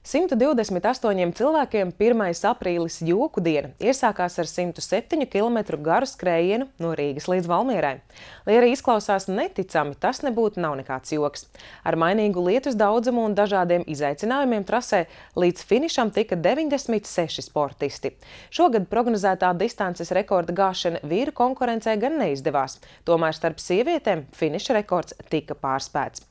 128 cilvēkiem 1. aprīlis joku diena iesākās ar 107 km garu skrējienu no Rīgas līdz Valmierai. Lai arī izklausās neticami, tas nebūtu nav nekāds joks. Ar mainīgu lietus daudzumu un dažādiem izaicinājumiem trasē līdz finišam tika 96 sportisti. Šogad prognozētā distances rekorda gāšana vīru konkurencē gan neizdevās, tomēr starp sievietēm finiša rekords tika pārspēts.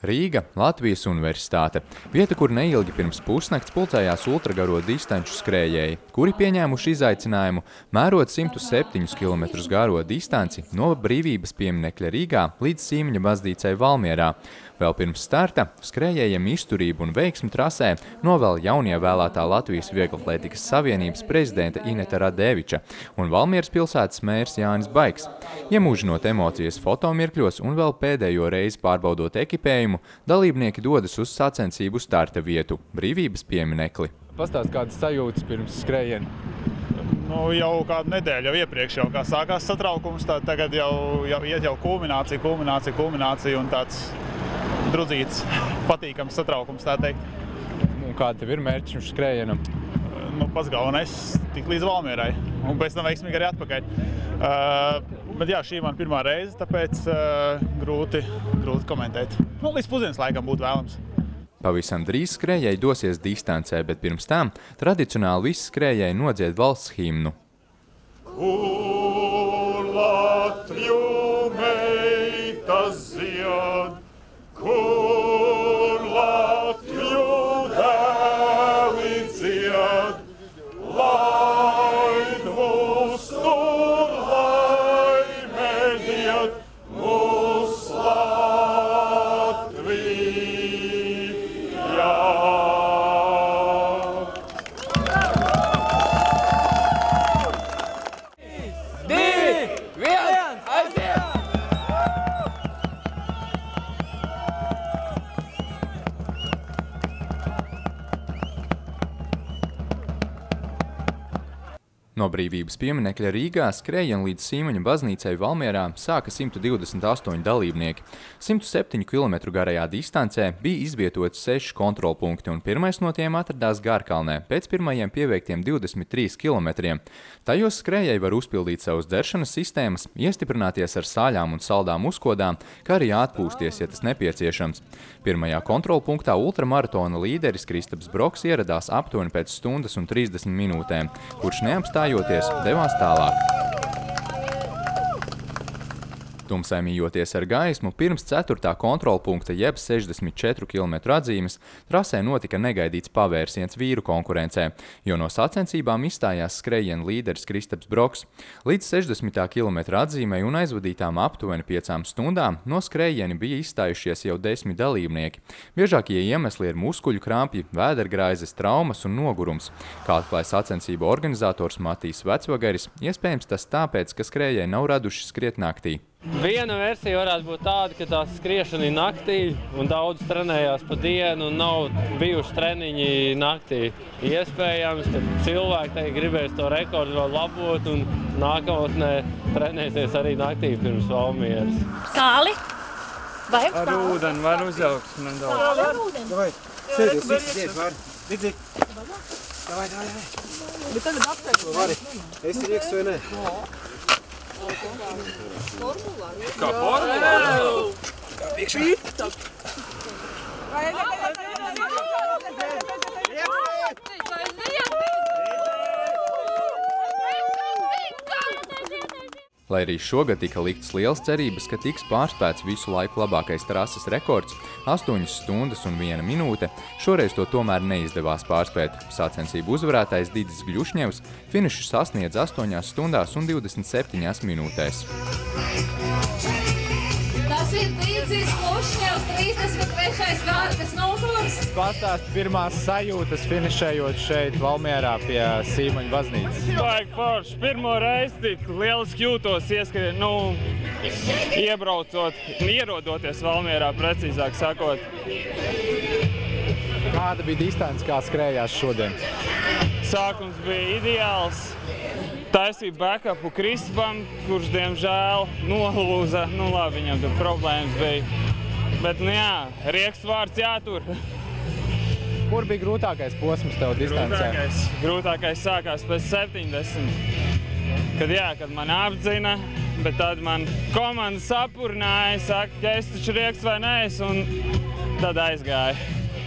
Rīga, Latvijas universitāte. Vieta, kur neilgi pirms pusnakts pulcējās ultragaro distanču skrējēji, kuri pieņēmuši izaicinājumu mērot 107 km garo distanci no Brīvības pieminekļa Rīgā līdz Sīmeņa baznīcai Valmierā. Vēl pirms starta skrējējiem izturību un veiksmi trasē novēl jaunievēlētā Latvijas Vieglatlētikas savienības prezidente Ineta Radeviča un Valmieras pilsētas mērs Jānis Baigs. Iemūžinot emocijas fotomirkļos un vēl pēdējo reizi pārbaudot ekipējumu, dalībnieki dodas uz sacensību starta vietu – Brīvības pieminekli. Pastāst, kādas sajūtas pirms skrējiena? Jau kādu nedēļu jau iepriekš, kā sākās satraukums, tagad jau iet kulminācija un tāds drudzīts, patīkams satraukums, tā teikt. Un kāda tev ir mērķis šim skrējienam? Pats galvenais tikt līdz Valmierai un pēc tam veiksmīgi arī atpakaļ. Bet jā, šī man pirmā reize, tāpēc grūti komentēt. Līdz pusdienas laikam būtu vēlams. Pavisam drīz skrējēji dosies distancē, bet pirms tam tradicionāli visi skrējēji nodzied valsts himnu. Kur Latviju meitas zied, kur Latviju dēli dzied, lai mūs tur laime died, mūs No Brīvības pieminekļa Rīgā skrējienu līdz Sīmeņa baznīcai Valmierā sāka 128 dalībnieki. 107 km garajā distancē bija izvietoti 6 kontrolpunkti, un pirmais no tiem atradās Gārkalnē, pēc pirmajiem pieveiktiem 23 km. Tajos skrējēji var uzpildīt savus dzeršanas sistēmas, iestiprināties ar sāļām un saldām uzkodām, kā arī atpūsties, ja tas nepieciešams. Pirmajā kontrolpunktā ultramaratona līderis Kristaps Broks ieradās aptuveni pēc stundas un 30 minūtēm, kurš neapstājoties devās tālāk. Tumsējot ar gaismu, pirms 4. kontrolpunkta jeb 64 km atzīmes trasē notika negaidīts pavērsiens vīru konkurencē, jo no sacensībām izstājās skrējiena līderis Kristaps Broks. Līdz 60. km atzīmei un aizvadītām aptuveni 5 stundām no skrējieni bija izstājušies jau 10 dalībnieki. Biežākie iemesli ir muskuļu krampji, vēdergraizes, traumas un nogurums. Kā atklāja sacensību organizators Matīs Vecvagaris, iespējams tas tāpēc, ka skrējēji nav raduši skriet naktī. Viena versija varētu būt tāda, ka tā skriešana ir naktī un daudz trenējās pa dienu un nav bijuši treniņi naktī. Iespējams, ka cilvēki gribēs to rekordu vēl labot un nākotnē trenēsies arī naktī pirms Valmieras. Sāli? Vajag sāli? Ar ūdeni var uzjaukt nedaudz. Sāli ar ūdeni? Davai, sēdies, visi var. Vidzi. Davai. Bet tagad apsēdus. Vari. Esi rieks vai ne? Kā formulā? Kā piekšā? Lai arī šogad tika liktas lielas cerības, ka tiks pārspēts visu laiku labākais trases rekords – 8 stundas un 1 minūte, šoreiz to tomēr neizdevās pārspēt. Sacensību uzvarētājs Didis Gļušņevs finišu sasniedz 8 stundās un 27 minūtēs. Tas ir Didis Gļušņevs, 33. vārtas numurs. Pastāst pirmās sajūtas finišējot šeit Valmierā pie Sīmeņa baznīcas. Vajag forši. Pirmo reizi tik lieliski jūtos ierodoties Valmierā, precīzāk sakot. Kāda bija distance, kā skrējās šodien? Sākums bija ideāls. Taisīja backupu Kristapam, kurš, diemžēl, nolūza. Labi, viņam tur problēmas bija. Bet, jā, rieksts vārds jātur. Kur bija grūtākais posms tev distancē? Grūtākais sākās pēc 70. Kad man apdzina, bet tad man komanda sapurnāja, saka, ka es taču rieks vai nees, un tad aizgāja.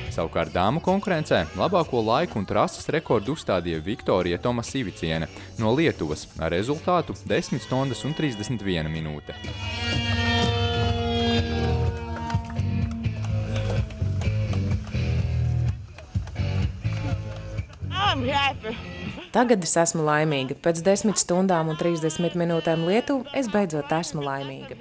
Savukārt dāmu konkurencē labāko laiku un trases rekordu uzstādīja Viktorija Tomasiviciene no Lietuvas ar rezultātu 10 stundas un 31 minūte. Tagad es esmu laimīga. Pēc 10 stundām un 30 minūtēm Lietuvu es beidzot esmu laimīga.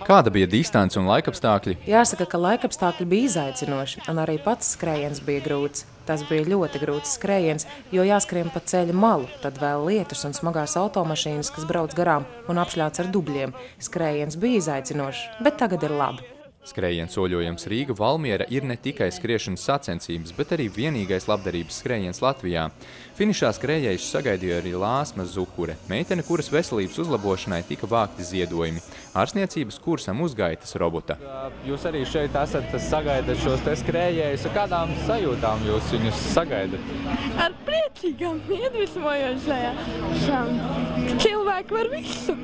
Kāda bija distance un laikapstākļi? Jāsaka, ka laikapstākļi bija izaicinoši, un arī pats skrējiens bija grūts. Tas bija ļoti grūts skrējiens, jo jāskrien pa ceļa malu, tad vēl lietus un smagās automašīnas, kas brauc garām un apšļāts ar dubļiem. Skrējiens bija izaicinošs, bet tagad ir labi. Skrējiens soļojams Rīga Valmiera ir ne tikai skriešanas sacensības, bet arī vienīgais labdarības skrējiens Latvijā. Finišā skrējējuši sagaidīja arī Lāsma Zukure, meitene, kuras veselības uzlabošanai tika vākti ziedojumi. Ārstniecības kursam uzgaitas robota. Jūs arī šeit esat sagaidat šos te skrējējus. Kādām sajūtām jūs viņus sagaidat? Ar priecīgām, iedvesmojošajām. Cilvēki var visu.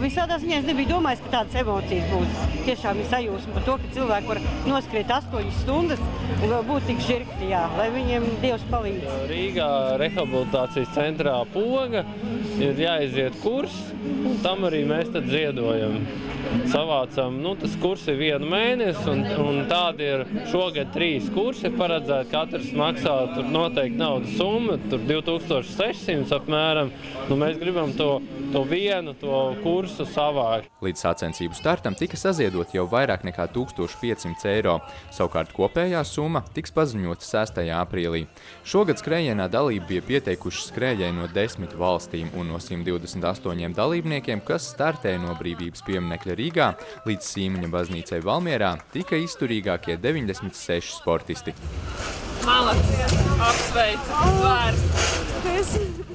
Visādā ziņā es nebiju domājis, ka tādas emocijas būs. Tiešām ir sajūsma par to, ka cilvēki var noskriet 8 stundas un vēl būt tik žirgti, lai viņiem Dievs palīdz. Rīgā rehabilitācijas centrā Poga ir jāiziet kurs, un tam arī mēs tad ziedojam. Savācam, tas kurs ir 1 mēnesi, un tādi ir šogad 3 kursi paredzēti. Katrs maksā tur noteikti naudas summa, tur 2600 apmēram. Mēs gribam to kursu savākt. Līdz sacensību startam tika saziedot jau vairāk nekā 1500 eiro. Savukārt kopējā summa tiks paziņota 6. aprīlī. Šogad skrējienā dalību bija pieteikuši skrējēji no 10 valstīm un no 128 dalībniekiem, kas startē no Brīvības pieminekļa Rīgā līdz Sīmeņa baznīcai Valmierā, tika izturīgākie 96 sportisti. Malacis, apsveicu, vērsts.